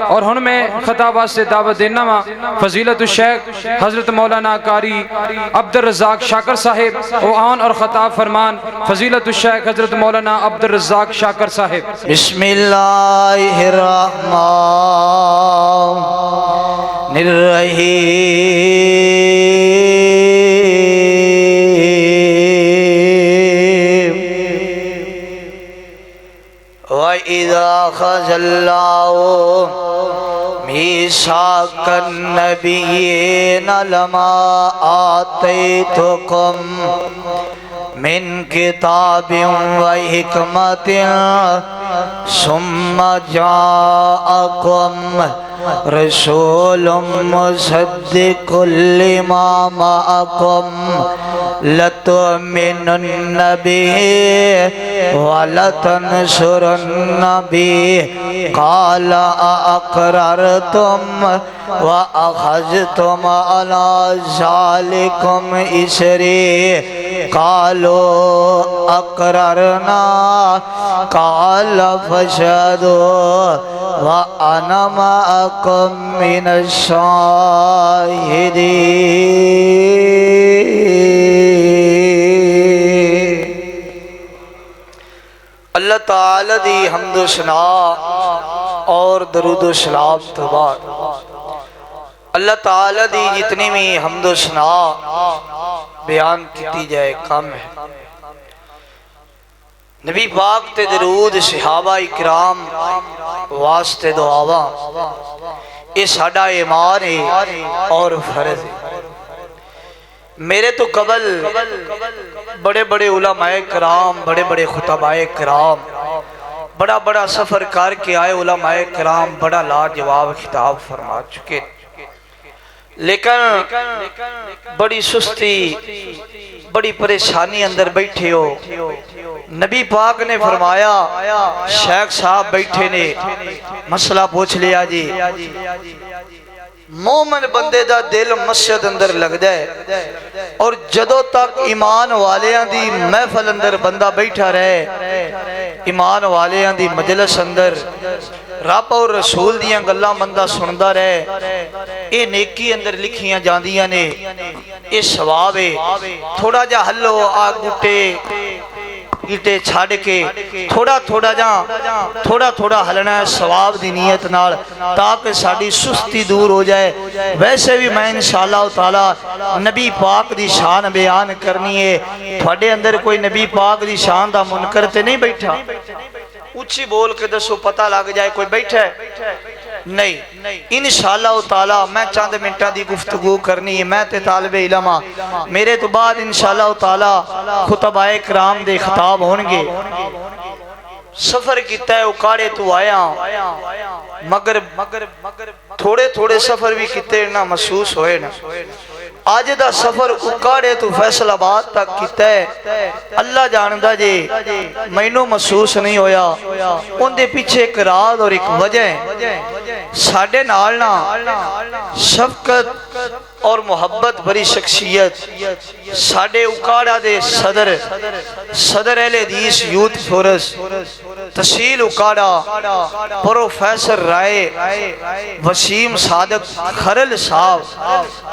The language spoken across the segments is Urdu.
اور ہن میں خطاب واسطے دعوت دینا وا فضیلت الشیخ حضرت مولانا قاری عبد الرزاق شاکر صاحب او آن اور خطاب فرمان فضیلت الشیخ حضرت مولانا عبد الرزاق شاکر صاحب۔ بسم اللہ الرحمن وَإِذَا خَذَ اللَّهُ مِيثَاقَ النَّبِيِّينَ لَمَا آتَيْتُكُم مِّن كِتَابٍ وَحِكْمَةٍ ثُمَّ جَاءَكُم رَسُولٌ مُصَدِّقٌ لِّمَا مَعَكُمْ لَتُؤْمِنُنَّ بِهِ وَلَتَنْصُرُنَّ بِهِ قَالَ أَأَقْرَرْتُمْ وَأَخَذْتُمْ عَلَى ذَلِكُمْ إِصْرِي قَالُوا أَقْرَرْنَا قَالَ فَاشْهَدُوا وَأَنَا مَعَكُمْ مِنَ الشَّاهِدِينَ۔ اللہ تعالی دی حمد و ثنا اور درود و سلام تو بعد اللہ تعالی دی جتنی بھی حمد و ثنا بیان کیتی جائے کم ہے۔ نبی پاک تے درود، صحابہ اکرام واسطے دعاواں، یہ ساڈا ایمان ہے اور فرض ہے۔ میرے تو قبل بڑے بڑے علماء کرام، بڑے بڑے خطباء کرام، بڑا بڑا سفر کر کے آئے علماء کرام بڑا لاجواب خطاب فرما چکے، لیکن بڑی سستی، بڑی پریشانی اندر بیٹھے ہو۔ نبی پاک نے فرمایا شیخ صاحب بیٹھے نے مسئلہ پوچھ لیا جی، مومن بندے دا دل مسجد اندر لگ جائے اور جدوں تک ایمان والیاں دی محفل اندر بندہ بیٹھا رہے، ایمان والیاں دی مجلس اندر رب اور رسول دیاں گلاں بندہ سندا رہے، اے نیکی اندر لکھیاں جاندیاں نے، اے ثواب ہے۔ تھوڑا جا ہلو آ گٹے چھاڑ کے تھوڑا تھوڑا ہلنا ہے ثواب دی نیت نال، تاکہ ساڑی سستی دور ہو جائے۔ ویسے بھی میں انشاءاللہ تعالی نبی پاک دی شان بیان کرنی ہے۔ تھوڑے اندر کوئی نبی پاک دی شان دا منکر تے نہیں بیٹھا؟ اچھی بول کے دسو پتہ لگ جائے کوئی بیٹھا ہے؟ نہیں۔ انشاءاللہ تعالی میں چند منٹہ دی گفتگو کرنی ہے، میں تے طالب علم ہاں، میرے تو بعد انشاءاللہ تعالی خطباء کرام دے خطاب ہونگے۔ سفر کیتا ہے اکاڑے تو آیا مگر تھوڑے سفر بھی کیتے نہ محسوس ہوئے نا۔ آج دا سفر اکاڑے تو فیصل آباد تک کیتا ہے، اللہ جاندہ جے مینوں محسوس نہیں ہویا۔ ان دے پیچھے ایک راز اور ایک وجہ ہے۔ ساڑھے نالنا شفقت اور محبت بری شخصیت ساڑھے اکاڑا دے صدر اہل حدیث یوتھ فورس تحصیل اکاڑا پروفیسر رائے وسیم صادق خرل صاحب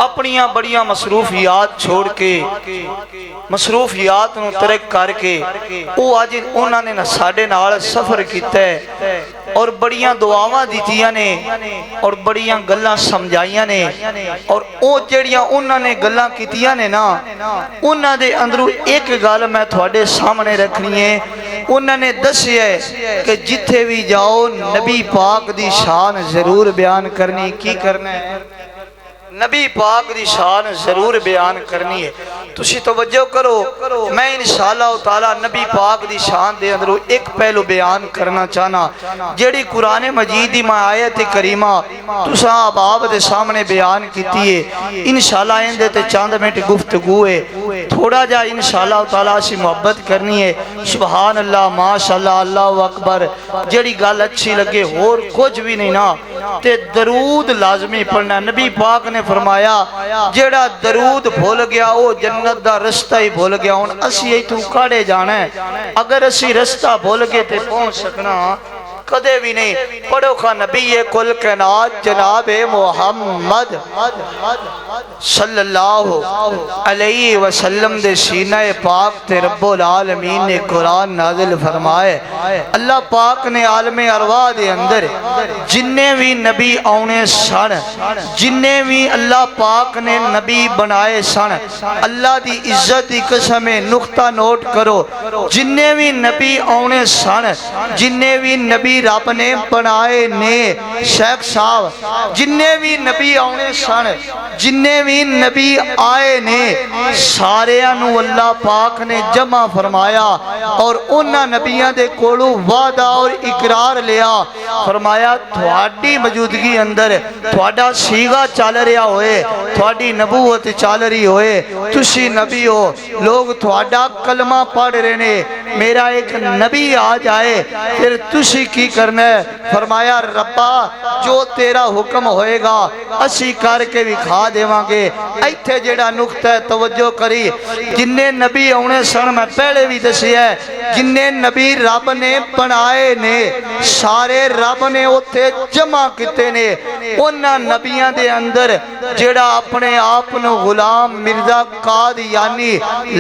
اپنیاں بڑیاں مصروفیات چھوڑ کے، مصروفیات نو ترک کر کے وہ آج انہوں نے ساڑھے نال سفر کیتا ہے اور بڑیاں دعاواں دیتیاں نے اور بڑیاں گلاں سمجھائیاں نے، اور او جڑیاں انہوں نے گلاں کیتیاں نے نا، انہوں نے اندروں ایک گل میں تھوڑے سامنے رکھنی ہے۔ انہوں نے دسی ہے کہ جتھے بھی جاؤ نبی پاک دی شان ضرور بیان کرنی، کی کرنا ہے؟ نبی پاک دی شان ضرور بیان کرنی ہے۔ تسی توجہ کرو، میں انشاءاللہ تعالی نبی پاک دی شان دے اندروں ایک پہلو بیان کرنا چاہنا، جیڑی قرآن مجید دی آیت کریمہ تساں احباب دے سامنے بیان کیتی ہے۔ انشاءاللہ اندے تے چاند منٹ گفتگو ہے، تھوڑا جا انشاءاللہ تعالی سے محبت کرنی ہے۔ سبحان اللہ، ماشاءاللہ، اللہ اکبر، جیڑی گل اچھی لگے اور کچھ بھی نہیں نا تے درود لازمی پڑھنا۔ نبی پاک نے فرمایا جیڑا درود بھول گیا وہ جنت دا رستہ ہی بھول گیا۔ ہن اسی ایتھوں کاڑے جانا ہے، اگر اسی رستہ بھول گئے تے پہنچ سکنا کدے بھی نہیں. پڑھو خا نبی کل کائنات جناب محمد صلی اللہ علیہ وسلم دے سینہ پاک تے رب العالمین نے قرآن نازل فرمائے. اللہ پاک نے عالم ارواح دے اندر جننے بھی نبی آنے سن, جننے بھی اللہ پاک نے نبی بنائے سن, اللہ دی عزت دی قسم نقطہ نوٹ کرو, جننے بھی نبی آنے سن, جننے بھی نبی رب نے بنائے نے شیخ صاحب, جننے بھی نبی آنے سن, جننے بھی نبی آئے نے, سارے انو اللہ پاک نے جمع فرمایا اور انہاں نبیان دے کولو وعدہ اور اقرار لیا. فرمایا تھوڑی موجودگی اندر تھوڑا سیغہ چال رہا ہوئے, تھوڑی نبوت چال رہی ہوئے, تسی نبی ہو, لوگ تھوڑا کلمہ پڑھ رہے نے, میرا ایک نبی آ جائے پھر تسی کی کرنا ہے. فرمایا ربا جو تیرا حکم ہوئے گا اسی کر کے بھی کھا دیواں گے. ایتھے جیڑا نقطہ توجہ کری, جننے نبی آنے سن میں پہلے بھی دسی ہے, جننے نبی رب نے بنائے نے سارے رب نے اتھے جمع کتے نے. انہاں نبیان دے اندر جیڑا اپنے آپنو غلام مرزا قادیانی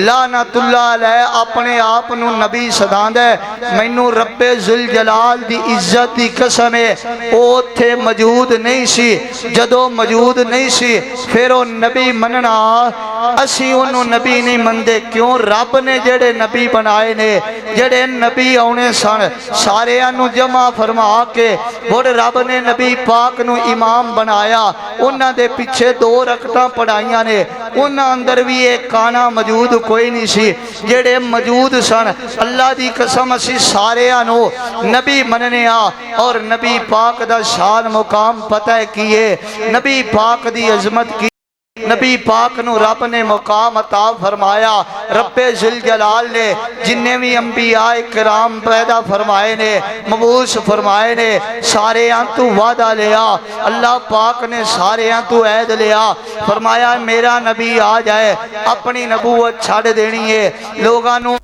لعنت اللہ علیہ اپنے آپنو نبی صداند ہے, مینو رب ذوالجلال دی عزت دی قسم ہے او اتھے موجود نہیں سی. جدو موجود نہیں سی پھر وہ نبی مننا اسی انہوں نبی نہیں مندے. کیوں؟ رب نے جڑے نبی بنائے نے, جڑے نبی آنے سن سارے انہوں جمع فرما کے اور رب نے نبی پاک نو امام بنایا. انہاں دے پیچھے 2 رکعتاں پڑھائیاں نے, انہاں اندر بھی ایک کانا موجود کوئی نہیں سی. جڑے موجود سن اللہ دی قسم اسی سارے انہوں نبی مننے اور نبی پاک دا شان مقام پتہ کیے, نبی پاک دی عظمت کی, نبی پاک نو رب نے مقام عطا فرمایا. رب ذوالجلال نے جننے بھی انبیاء کرام پیدا فرمائے نے مبعوث فرمائے نے سارے تو وعدہ لیا. اللہ پاک نے سارے تو عہد لیا. فرمایا میرا نبی آ جائے اپنی نبوت چھاڑ دینی ہے. لوگاں نو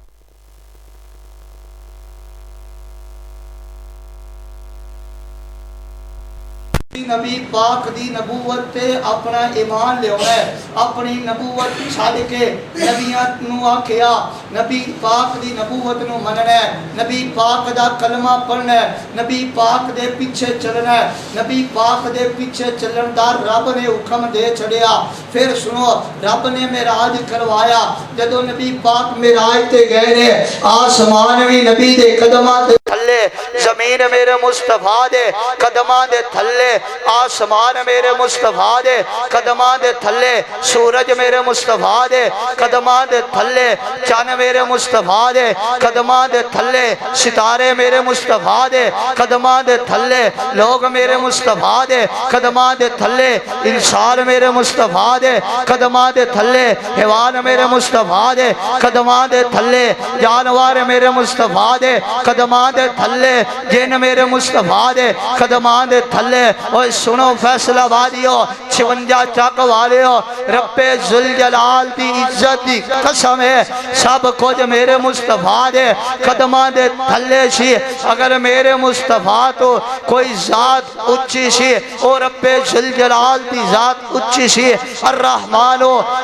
نبی پاک دی نبوت تے اپنا ایمان لے ہوئے, اپنی نبوت چھاڑ کے نبیات نو آکھیا نبی پاک دی نبوت نو مننا ہے, نبی پاک دا کلمہ پڑھنا ہے, نبی پاک دے پیچھے چلنا ہے. نبی پاک دے پیچھے چلن دا رب نے حکم دے چھڑیا. پھر سنو رب نے معراج کروایا. جدو نبی پاک معراج تے گئے نے آسمان بھی نبی دے قدماں دے تھلے, زمین میرے مصطفیٰ دے قدماں دے تھلے, آسمان میرے مصطفیٰ دے قدماں دے تھلے, سورج میرے مصطفیٰ دے قدماں دے تھلے, چاند میرے مصطفیٰ دے قدماں دے تھلے, ستارے میرے مصطفیٰ دے قدماں دے تھلے, لوگ میرے مصطفیٰ دے قدماں دے تھلے, انسان میرے مصطفیٰ دے قدماں دے تھلے, حیوان میرے مصطفیٰ دے قدماں دے تھلے, جانور میرے مصطفیٰ دے قدماں دے تھلے, جن میرے مصطفیٰ دے قدماں دے تھلے. اوہ سنو فیصلہ بادیو 56 چاک والیو, رب ذوالجلال دی عزت دی قسم ہے سب کچھ میرے مصطفیٰ دے قدماں دے تھلے سی. اگر میرے مصطفیٰ تو کوئی ذات اچھی سی اور رب ذوالجلال دی ذات اچھی سی. الرحمن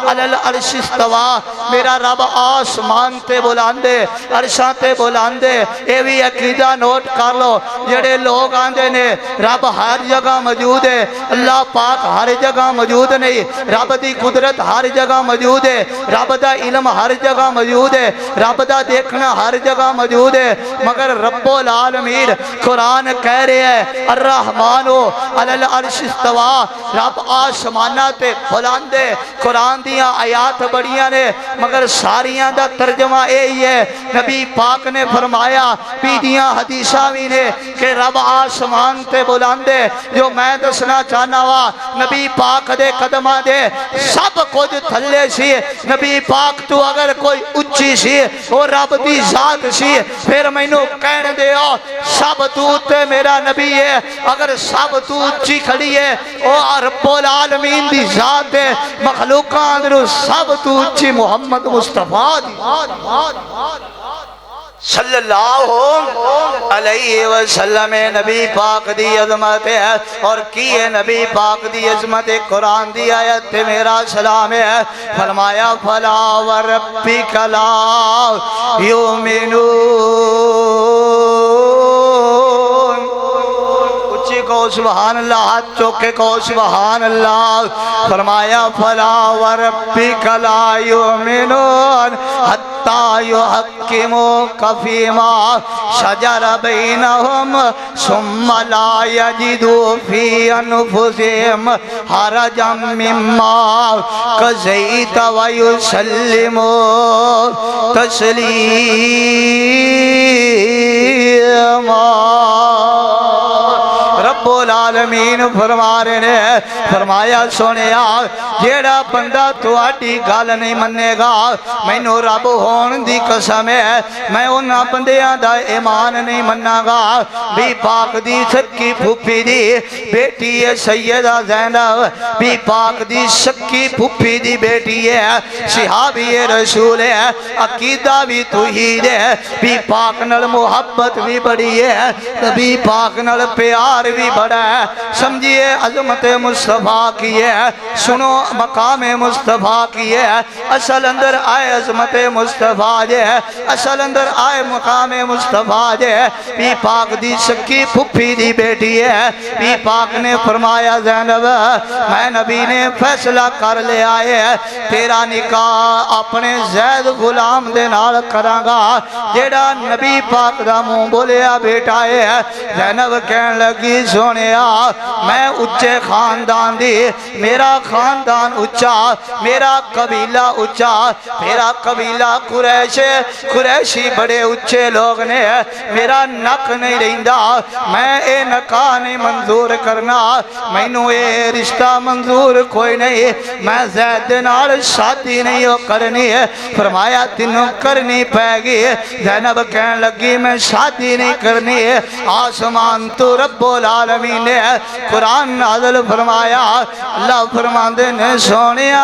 علی العرش استویٰ, میرا رب آسمان تے بلاندے عرشاں تے بلاندے. اے بھی عقیدہ نوٹ کر لو, جڑے لوگ آندے نے رب ہر جگہ موجود ہے, اللہ پاک ہر جگہ موجود نہیں. رب دی قدرت ہر جگہ موجود ہے, رب دا علم ہر جگہ موجود ہے, رب دا دیکھنا ہر جگہ موجود ہے. مگر رب العالمین قرآن کہہ رہے ہیں الرحمن علی العرش استویٰ, رب آسمانہ تے بلاندے. قرآن دیاں آیات بڑیاں نے مگر ساریاں دا ترجمہ یہی ہے. نبی پاک نے فرمایا پیدیاں حدیثہ بھی نے کہ رب آسمان تے بلاندے. جو میں دسنا چاہنا وا نبی پاک دے قدمہ دے سب کچھ تھلے سی. نبی پاک تو اگر کوئی اچھی سی اور رب دی ذات سی پھر میں نو کہنے دے ہو سب تو تے میرا نبی ہے. اگر سب تو اچھی کھڑی ہے اور رب العالمین دی ذات ہے, مخلوقان اندر سب تو اچھی محمد مصطفیٰ دی صلی اللہ علیہ وسلم نبی پاک دی عظمت ہے اور کی ہے نبی پاک دی عظمت قرآن دی آیت تے میرا سلام ہے فرمایا فلا وربک لا یؤمنون اچھی کو سبحان اللہ ہاتھ چوکے کو سبحان اللہ فرمایا فلا وربک لا یؤمنون حتی یحکموک فیما شجر بینہم ثم لا یجدوا فی انفسہم حرجا مما قضیت ویسلموا تسلیما رب العالمین فرما رہے ہیں فرمایا سونیا جیڑا بندہ تواڈی گل نہیں منے گا مینوں رب ہون دی قسم ہے میں انہاں بندیاں دا ایمان نہیں مننا گا بی پاک دی سکی پھوپھی دی بیٹی ہے سیدہ زینب بی پاک دی سکی پھوپھی دی بیٹی ہے صحابی رسول ہے عقیدہ بھی توحید ہے بی پاک نال محبت بھی بڑی ہے بی پاک نال پیار بھی بڑا ہے سمجھئے عظمت مصطفیٰ کی ہے سنو مقام مصطفیٰ کی ہے اصل اندر آئے عظمت مصطفیٰ جے اصل اندر آئے مقام مصطفیٰ جے بی پاک دی سکی پھوپھی دی بیٹی ہے بی پاک نے فرمایا زینب میں نبی نے فیصلہ کر لے آئے تیرا نکاح اپنے زید غلام دے نال کراں گا جیڑا نبی پاک دا منہ بولیا بیٹا ہے زینب کہن لگی سونیا میں اچھے خاندان دی میرا خاندان اچھا میرا قبیلہ اچھا میرا قبیلہ قریشی بڑے اچھے لوگ نے میرا نک نہیں رہندا میں اے نکاح نہیں منظور کرنا مینوں اے رشتہ منظور کوئی نہیں میں زید نال شادی نہیں کرنی فرمایا تینوں کرنی پے گی زینب کہن لگی میں شادی نہیں کرنی آسمان تو رب العالمین نے قرآن نازل فرمایا اللہ فرماندے نے سونیا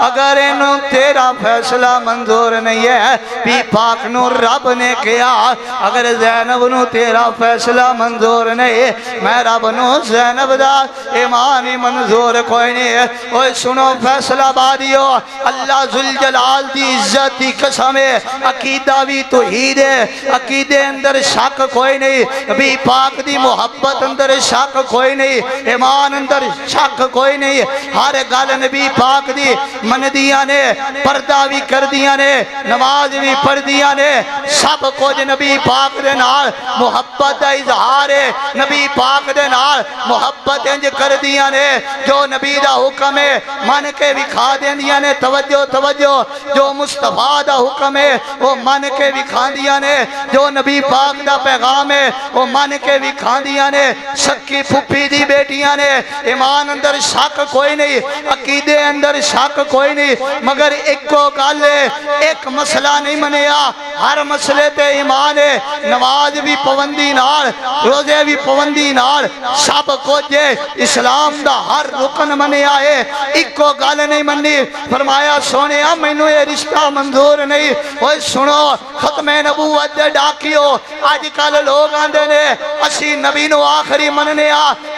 اگر انہوں تیرا فیصلہ منظور نہیں ہے بی پاک نو رب نے کیا اگر زینب نو تیرا فیصلہ منظور نہیں میں رب نو زینب دا ایمانی منظور کوئی نہیں ہے اوہ سنو فیصلہ بادیو اللہ ذوالجلال دی عزت دی قسم ہے عقیدہ بھی توحید ہے عقیدے اندر شک کوئی نہیں بی پاک دی محبت اندر شک کوئی نہیں ایمان اندر شک کوئی نہیں ہر گل نبی پاک دی من دیا نے پردہ بھی کر دیا نے نماز بھی پڑھ دیا نے سب کچھ نبی پاک دے نال محبت دا اظہار ہے نبی پاک دے نال محبت انج کر دیا نے جو نبی دا حکم ہے من کے بھی کھا دیا نے توجہ توجہ جو مصطفیٰ دا حکم ہے وہ من کے بھی کھا دیا نے جو نبی پاک دا پیغام ہے وہ من کے بھی کھا دیا نے سکی پھوپھی دی بیٹیاں نے ایمان اندر شک کوئی نہیں عقیدے اندر شک کوئی نہیں مگر ایک کو گل ہے ایک مسئلہ نہیں منیا ہر مسئلے تے ایمان ہے نماز بھی پابندی نال روزے بھی پابندی نال سب کچھ اسلام دا ہر رکن منیا ہے ایک کو گل نہیں منی فرمایا سونیا مینوں یہ رشتہ منظور نہیں اوے سنو ختم نبوت دے ڈاکیو اج کل لوگ آندے نے اسی نبی نو آخری مننے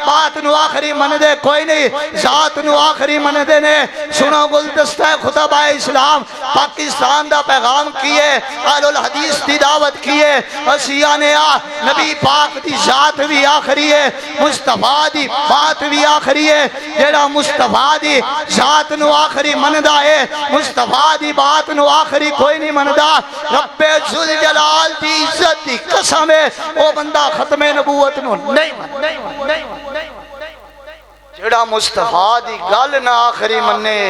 بات نو آخری من دے کوئی نہیں ذات نو آخری من دے نے سنو گلدستہ خطبہ اسلام پاکستان دا پیغام کیے اہل الحدیث دی دعوت کیے اسیاں نے نبی پاک دی ذات بھی آخری ہے مصطفیٰ دی بات بھی آخری ہے جیڑا مصطفیٰ دی ذات نو آخری مندا ہے مصطفیٰ دی بات نو آخری کوئی نہیں مندا رب ذوالجلال دی عزت دی قسم ہے وہ بندہ ختم نبوت نو نہیں مندا جڑا مصطفیٰ دی گل نہ آخری مننے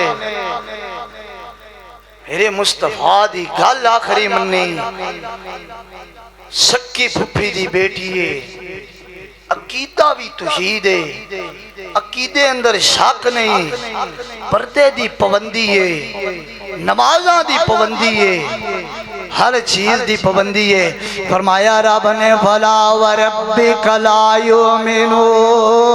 میرے مصطفیٰ دی گل آخری مننے سکی پھپھی دی بیٹی ہے عقیدہ بھی توحید ہے عقیدے اندر شک نہیں پردے دی پابندی ہے نمازاں دی پابندی ہے ہر چیز دی پابندی ہے فرمایا رب نے فلا وربک لا یؤمنون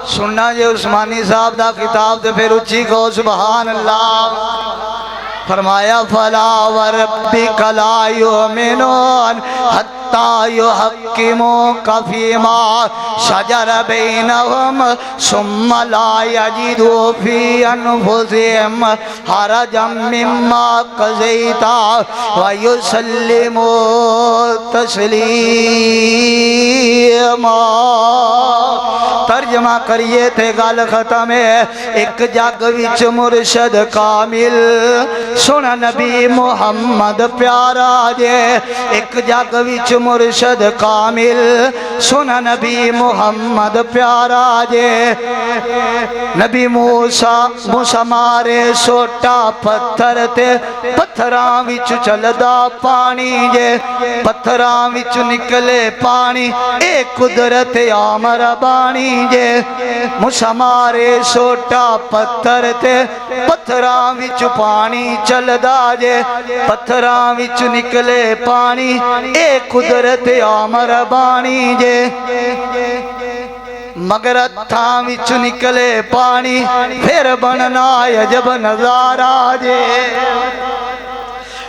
سننا جے عثمانی صاحب دا کتاب دے پھر اچھی کو سبحان اللہ فرمایا فلا وربک لا یؤمنون حتی یحکموک فیما شجر بینہم ثم لا یجدوا فی انفسہم حرجا مما قضیت ویسلموا تسلیما۔ ترجمہ کریے تھے گل ختم ہے۔ ایک جگ وچ مرشد کامل سونا نبی محمد پیارا جے، ایک جگ وچ مرشد کامل سونا نبی محمد پیارا جے۔ نبی موسیٰ مارے سوٹا پتھر تے پتھراں وچ چلدا پانی جے، پتھراں وچ نکلے پانی اے قدرت آمر بانی جے۔ موسیٰ مارے سوٹا پتھر تے پتھراں وچ پانی چلدا جے، پتھراں وچ نکلے پانی اے قدرت آمر بانی جے۔ مگر ہتھاں وچ نکلے پانی پھر بننا عجب نظارہ جے۔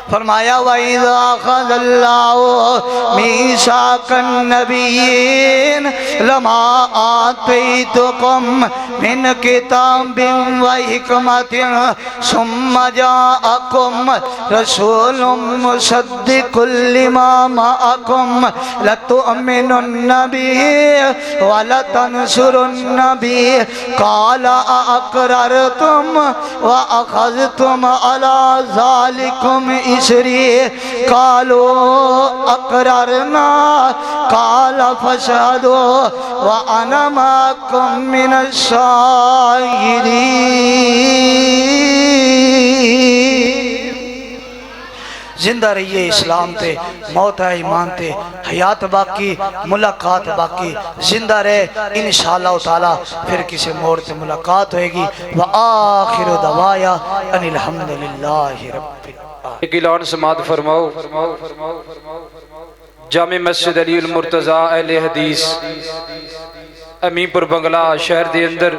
فرمایا وَإِذَا أَخَذَ اللَّهُ مِيثَاقَ النَّبِيِّينَ لَمَا آتَيْتُكُم مِّن كِتَابٍ وَحِكْمَةٍ ثُمَّ جَاءَكُمْ رَسُولٌ مُّصَدِّقٌ لِّمَا مَعَكُمْ لَتُؤْمِنُنَّ بِهِ وَلَتَنصُرُنَّ بِهِ قَالَ أَأَقْرَرْتُمْ وَأَخَذْتُمْ عَلَى ذَلِكُمْ إسری قالوا اقررنا قال فاشهدوا وانا معكم من الشاہدین۔ زندہ رہیے اسلام تے، موت ہے ایمان تے، حیات باقی ملاقات باقی، زندہ رہے انشاءاللہ تعالی پھر کسی موڑ تے ملاقات ہوئے گی۔ وآخر دعوایا ان الحمدللہ رب ایک اعلان سماعت فرماؤ۔ جامع مسجد علی المرتضیٰ اہل حدیث امین پور بنگلہ شہر دے اندر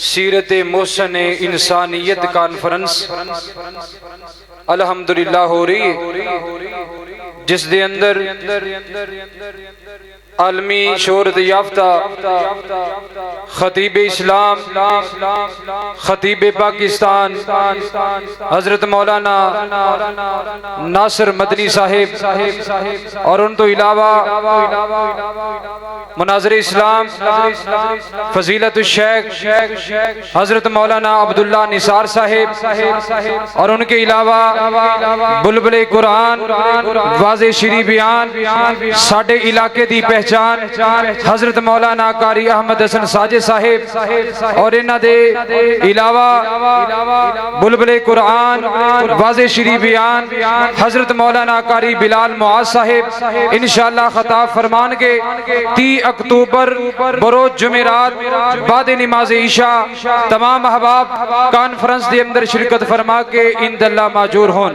سیرت محسن انسانیت کانفرنس الحمدللہ ہو رہی ہے، جس دے اندر عالمی شہرت یافتہ خطیب اسلام، خطیب پاکستان حضرت مولانا ناصر مدنی صاحب اور ان تو علاوہ مناظر اسلام فضیلت الشیخ حضرت مولانا عبداللہ نثار صاحب اور ان کے علاوہ بلبل قرآن واضح شریف بیان ساڑھے علاقے دی پہچان حضرت مولانا قاری احمد حسن ساجد صاحب اور انہ دے علاوہ بلبل قرآن واضح شریف بیان حضرت مولانا قاری بلال معاذ صاحب انشاءاللہ خطاب فرمان کے 30 اکتوبر بروز جمعرات بعد نماز عشاء تمام احباب کانفرنس دے اندر شرکت فرما کے اند اللہ ماجور ہون۔